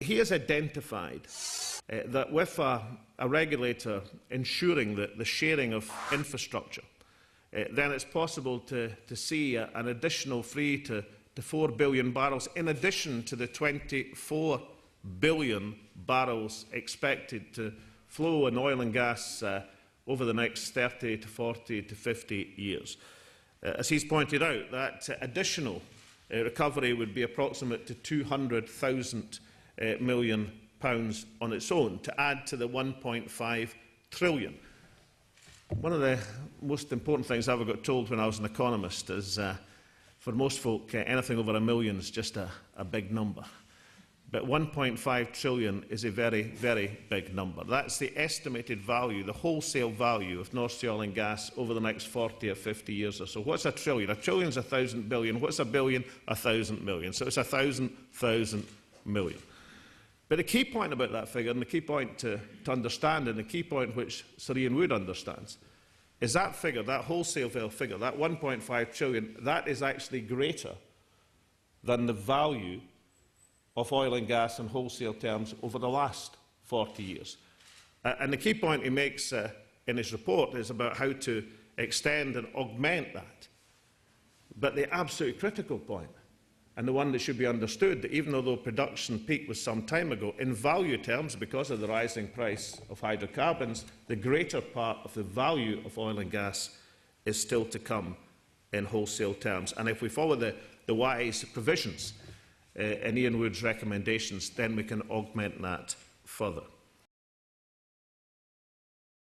he has identified that with a regulator ensuring the sharing of infrastructure, then it's possible to see an additional 3 to 4 billion barrels, in addition to the 24 billion barrels expected to flow in oil and gas over the next 30 to 40 to 50 years. As he's pointed out, that additional recovery would be approximate to £200,000 million on its own, to add to the 1.5 trillion. One of the most important things I ever got told when I was an economist is, for most folk, anything over £1 million is just a big number. But 1.5 trillion is a very, very big number. That's the estimated value, the wholesale value of North Sea oil and gas over the next 40 or 50 years or so. What's a trillion? A trillion is 1,000 billion. What's a billion? 1,000 million. So it's 1,000 million. But the key point about that figure, and the key point to understand, and the key point which Sir Ian Wood understands, is that figure, that wholesale figure, that 1.5 trillion, that is actually greater than the value of oil and gas in wholesale terms over the last 40 years. And the key point he makes in his report is about how to extend and augment that. But the absolutely critical point, and the one that should be understood, that even though production peak was some time ago, in value terms, because of the rising price of hydrocarbons, the greater part of the value of oil and gas is still to come in wholesale terms. And if we follow the wise provisions in Ian Wood's recommendations, then we can augment that further.